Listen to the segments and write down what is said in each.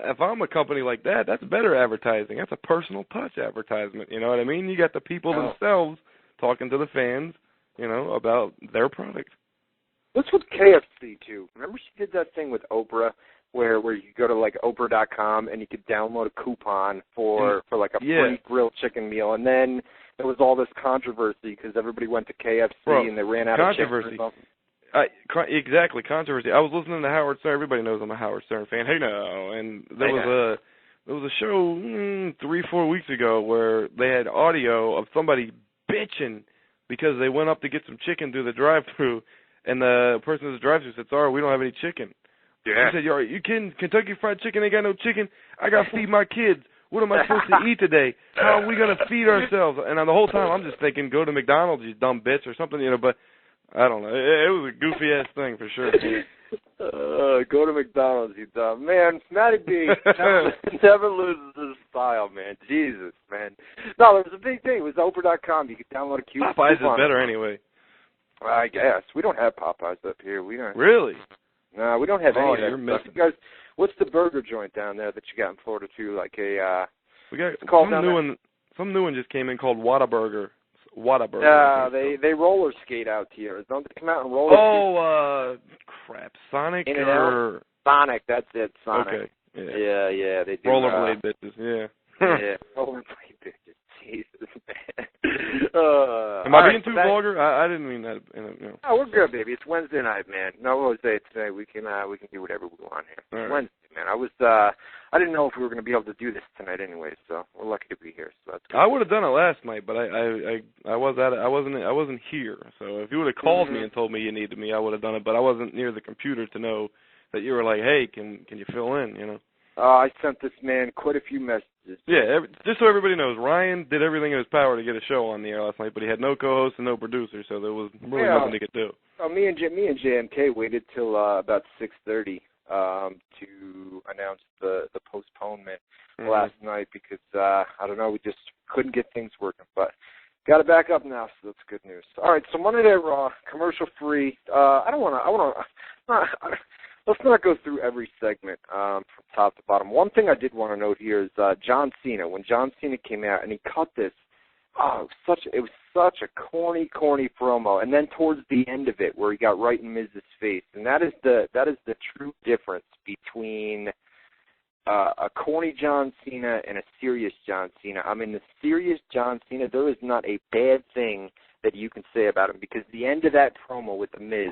if I'm a company like that, that's better advertising. That's a personal touch advertisement. You know what I mean? You got the people themselves talking to the fans, you know, about their product. What's with KFC, too? Remember she did that thing with Oprah where you go to, like, Oprah.com and you could download a coupon for like, a free grilled chicken meal. And then there was all this controversy because everybody went to KFC and they ran out of chicken or something. Exactly, controversy. I was listening to Howard Stern. Everybody knows I'm a Howard Stern fan. Hey, no. And there was a show 3-4 weeks ago where they had audio of somebody bitching because they went up to get some chicken through the drive-thru, and the person at the drive-thru said, "Sorry, we don't have any chicken." Yeah. He said, "Are you kidding? Kentucky Fried Chicken ain't got no chicken? I got to feed my kids. What am I supposed to eat today? How are we going to feed ourselves?" And the whole time I'm just thinking, go to McDonald's, you dumb bitch, or something, you know, but I don't know. It was a goofy-ass thing for sure. Go to McDonald's, you dumb. Man, Matty B never loses his style, man. Jesus, man. No, there was a big thing. It was Oprah.com. You could download a coupon. Popeyes is better anyway. I guess. We don't have Popeyes up here. We don't. Really? No, we don't have any of that you're stuff. missing. You guys, what's the burger joint down there that you got in Florida, too? Like a, we got some new one just came in called Whataburger. Yeah, they roller skate out here. Don't they come out and roller skate? Crap. Sonic or... Sonic, that's it, Sonic. Okay. Yeah, they do. Rollerblade bitches, yeah. Yeah, rollerblade bitches. Jesus, man. Am I being too vulgar? I didn't mean that. You know. No, we're good, baby. It's Wednesday night, man. No, what was it today? We can do whatever we want here. It's Wednesday, man. I didn't know if we were going to be able to do this tonight anyway, so we're lucky to be here. So that's good. I would have done it last night, but I wasn't here. So if you would have called me and told me you needed me, I would have done it. But I wasn't near the computer to know that you were like, hey, can you fill in? You know. I sent this man quite a few messages. Yeah, just so everybody knows, Ryan did everything in his power to get a show on the air last night, but he had no co-host and no producer, so there was really nothing he could do. Me and JMK waited till about 6:30 to announce the postponement last night because I don't know, we just couldn't get things working, but got it back up now, so that's good news. All right, so Monday Night Raw, commercial free. Let's not go through every segment from top to bottom. One thing I did want to note here is John Cena. When John Cena came out and he cut this, it was such a corny promo. And then towards the end of it, where he got right in Miz's face, and that is the true difference between a corny John Cena and a serious John Cena. I mean, the serious John Cena, there is not a bad thing that you can say about him because the end of that promo with the Miz.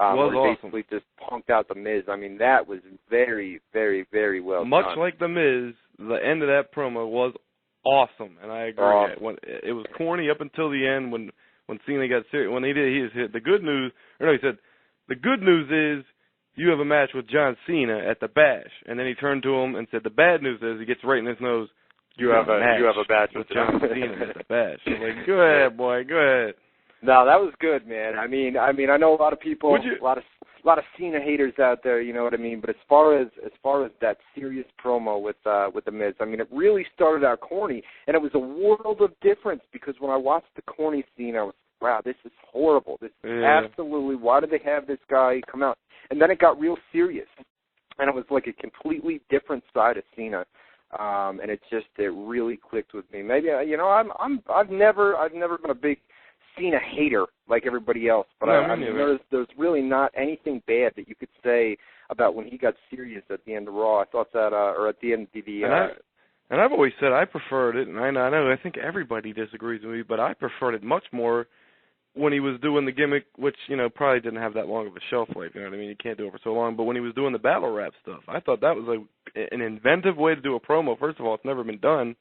Was where he awesome. basically just punked out the Miz. I mean, that was very, very, very well done. Much like the Miz, the end of that promo was awesome, and I agree. It was corny up until the end when Cena got serious. When he hit the good news, he said, the good news is you have a match with John Cena at the Bash. And then he turned to him and said, the bad news is, he gets right in his nose, you have a match with John Cena at the Bash. I'm like, go ahead, boy, go ahead. No, that was good, man. I mean, I know a lot of people, a lot of Cena haters out there. You know what I mean. But as far as that serious promo with the Miz, I mean, it really started out corny, and it was a world of difference because when I watched the corny scene, I was, wow, this is horrible. This is absolutely. Why did they have this guy come out? And then it got real serious, and it was like a completely different side of Cena. And it really clicked with me. Maybe I've never been a big Cena hater like everybody else, but there's really not anything bad that you could say about when he got serious at the end of Raw. I thought that, or at the end of the. And I've always said I preferred it, and I think everybody disagrees with me, but I preferred it much more when he was doing the gimmick, which probably didn't have that long of a shelf life. You know what I mean? You can't do it for so long. But when he was doing the battle rap stuff, I thought that was an inventive way to do a promo. First of all, it's never been done.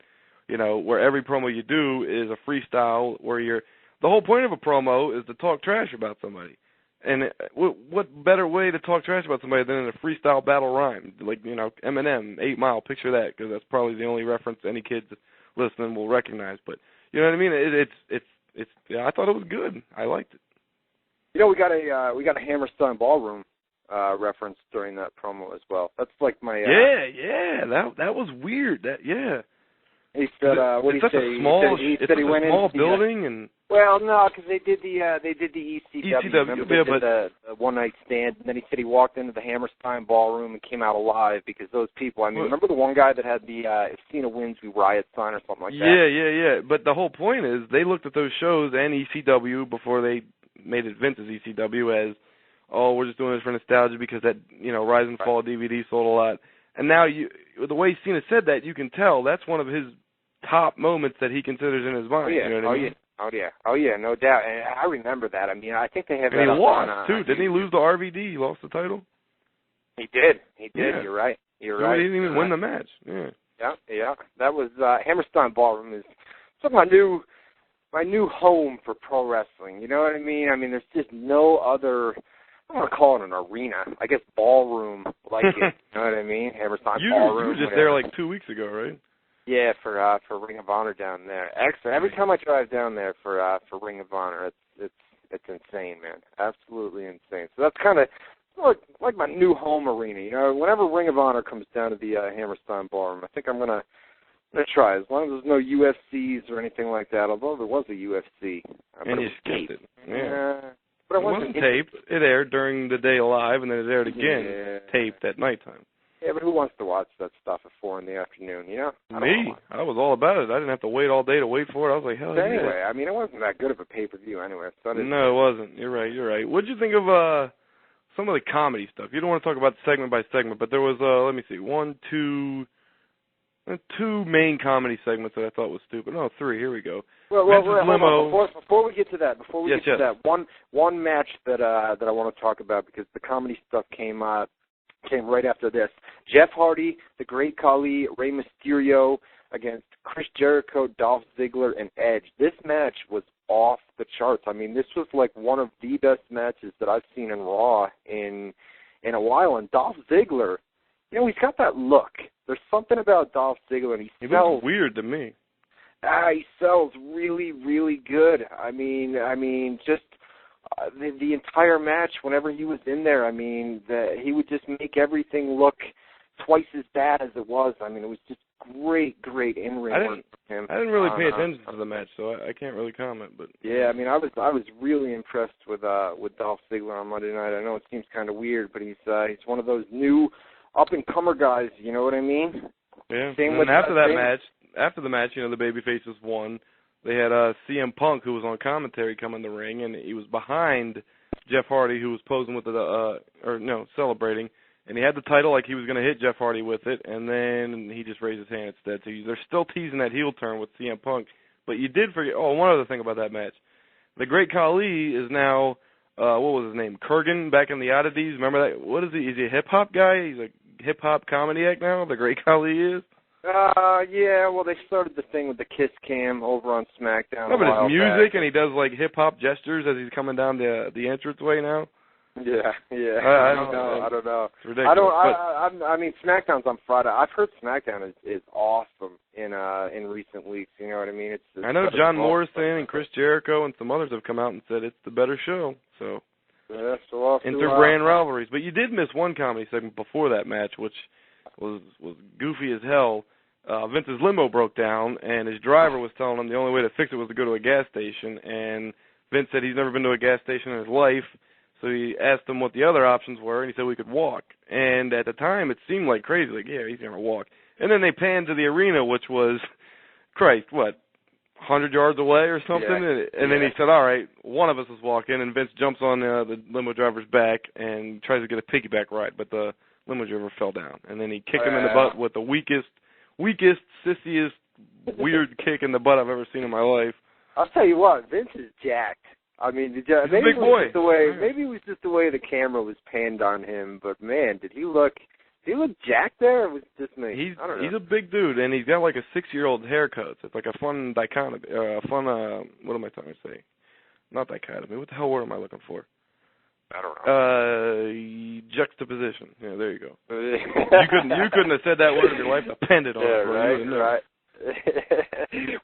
Where every promo you do is a freestyle, where the whole point of a promo is to talk trash about somebody. And what better way to talk trash about somebody than in a freestyle battle rhyme? Like, Eminem, 8 Mile, picture that, because that's probably the only reference any kids listening will recognize. But, you know what I mean? I thought it was good. I liked it. We got a Hammerstein Ballroom reference during that promo as well. That's like my... that was weird. He said, what did he say? He said he went in. Small building and. Well, no, because they did the ECW. Remember they did the one night stand, and then he said he walked into the Hammerstein Ballroom and came out alive because those people. I mean, remember the one guy that had the if Cena wins we riot sign or something like that? Yeah. But the whole point is they looked at those shows and ECW before they made it Vince's ECW as, oh, we're just doing this for nostalgia because that Rise and Fall DVD sold a lot. And now the way Cena said that, you can tell that's one of his top moments that he considers in his mind. You know what I mean? Oh yeah, no doubt. And I remember that. I mean, I think they have that. And he lost too. Didn't he lose to RVD? He lost the title. He did. Yeah. You're right. He didn't even win the match. Yeah. That was Hammerstein Ballroom is sort of my new home for pro wrestling. You know what I mean? I mean, there's just no other. I don't want to call it an arena. I guess ballroom like it. You know what I mean? Hammerstein Ballroom. You were just there like 2 weeks ago, right? Yeah, for Ring of Honor down there. Excellent. Every time I drive down there for Ring of Honor, it's insane, man. Absolutely insane. So that's kind of like my new home arena. You know, whenever Ring of Honor comes down to the Hammerstein Ballroom, I think I'm gonna try. As long as there's no UFCs or anything like that. Although there was a UFC, and you skipped it. Yeah. But it wasn't taped. It aired during the day live, and then it aired again taped at nighttime. Yeah, but who wants to watch that stuff at 4 in the afternoon, you know? Me. I was all about it. I didn't have to wait all day to wait for it. I was like, hell yeah. Anyway, I mean, it wasn't that good of a pay-per-view anyway. So no, it wasn't. You're right. What did you think of some of the comedy stuff? You don't want to talk about segment by segment, but there was, let me see, two main comedy segments that I thought was stupid. No, 3. Here we go. Well, before we get to that, one match that I want to talk about because the comedy stuff came right after this. Jeff Hardy, the Great Khali, Rey Mysterio against Chris Jericho, Dolph Ziggler, and Edge. This match was off the charts. I mean, this was like one of the best matches that I've seen in Raw in a while. And Dolph Ziggler, you know, he's got that look. There's something about Dolph Ziggler, and he sells weird to me. He sells really, really good. I mean, just the entire match. Whenever he was in there, I mean, he would just make everything look twice as bad as it was. I mean, it was just great in-ring work for him. I didn't really pay attention to the match, so I can't really comment. But yeah, I mean, I was really impressed with Dolph Ziggler on Monday night. I know it seems kind of weird, but he's one of those new up-and-comer guys, you know what I mean? Yeah. After the match, you know, the babyfaces won. They had CM Punk, who was on commentary, come in the ring, and he was behind Jeff Hardy, who was posing with celebrating. And he had the title like he was going to hit Jeff Hardy with it, and then he just raised his hand instead. So they're still teasing that heel turn with CM Punk. But you did forget, one other thing about that match. The Great Khali is now, what was his name, Kurgan, back in the Oddities. Remember that? What is he? Is he a hip-hop guy? He's a hip-hop comedy act now, the Great Khali is? Yeah, well, they started the thing with the kiss cam over on SmackDown. No, but it's music, and he does, like, hip-hop gestures as he's coming down the entranceway now. Yeah. I don't know. It's ridiculous. I mean, SmackDown's on Friday. I've heard SmackDown is awesome in recent weeks. You know what I mean? It's I know John Morrison and Chris Jericho and some others have come out and said it's the better show. So inter-brand rivalries. But you did miss one comedy segment before that match, which was goofy as hell. Vince's limo broke down, and his driver was telling him the only way to fix it was to go to a gas station. And Vince said he's never been to a gas station in his life. So he asked him what the other options were, and he said we could walk. And at the time, it seemed like crazy, like, yeah, he's going to walk. And then they panned to the arena, which was, 100 yards away or something? Yeah. And then he said, all right, one of us is walking, and Vince jumps on the limo driver's back and tries to get a piggyback ride, but the limo driver fell down. And then he kicked him in the butt with the weakest, sissiest, weird kick in the butt I've ever seen in my life. I'll tell you what, Vince is jacked. I mean, maybe it was just the way the camera was panned on him, but man, did he look jacked there? Or was it just me? I don't know. He's a big dude, and he's got like a 6-year-old haircut. So it's like a fun dichotomy, what am I trying to say? Not dichotomy. What the hell word am I looking for? I don't know. Juxtaposition. Yeah, there you go. you couldn't have said that word if your life depended on it. Yeah, right.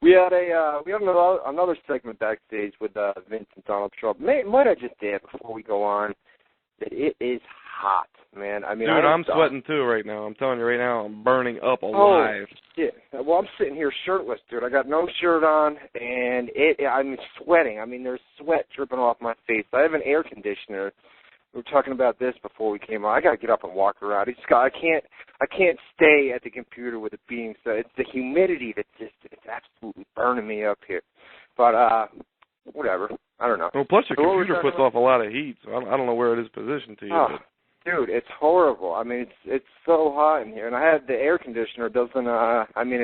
We had another segment backstage with Vince and Donald Trump. Might I just add before we go on that it is hot, man. I mean, dude, I'm sweating too right now. I'm telling you right now, I'm burning up alive. Oh, shit. well, I'm sitting here shirtless, dude. I got no shirt on, and I'm sweating. I mean, there's sweat dripping off my face. I have an air conditioner. We were talking about this before we came on. I got to get up and walk around. I can't stay at the computer with it being so. It's the humidity that's it's absolutely burning me up here. But whatever. I don't know. Well, plus your computer puts off a lot of heat, so I don't know where it is positioned to you. Oh, dude, it's horrible. I mean, it's so hot in here, and I had the air conditioner. Doesn't I mean,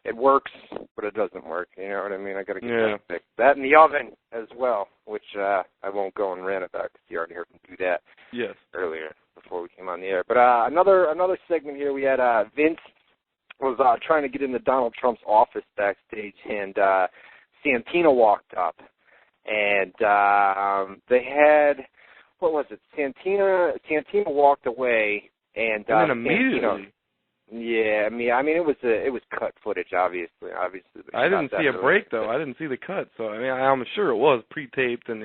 it works, but it doesn't work. You know what I mean? I got to get that fixed. That in the oven as well, which I won't go and rant about because you already heard me do that. Yes. Earlier before we came on the air. But another segment here. We had Vince was trying to get into Donald Trump's office backstage, and Santino walked up, and they had. What was it? Santino walked away, and then immediately. Yeah, I mean, it was cut footage, obviously. I didn't see a break though. I didn't see the cut, so I mean, I'm sure it was pre-taped, and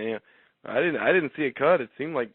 I didn't see a cut. It seemed like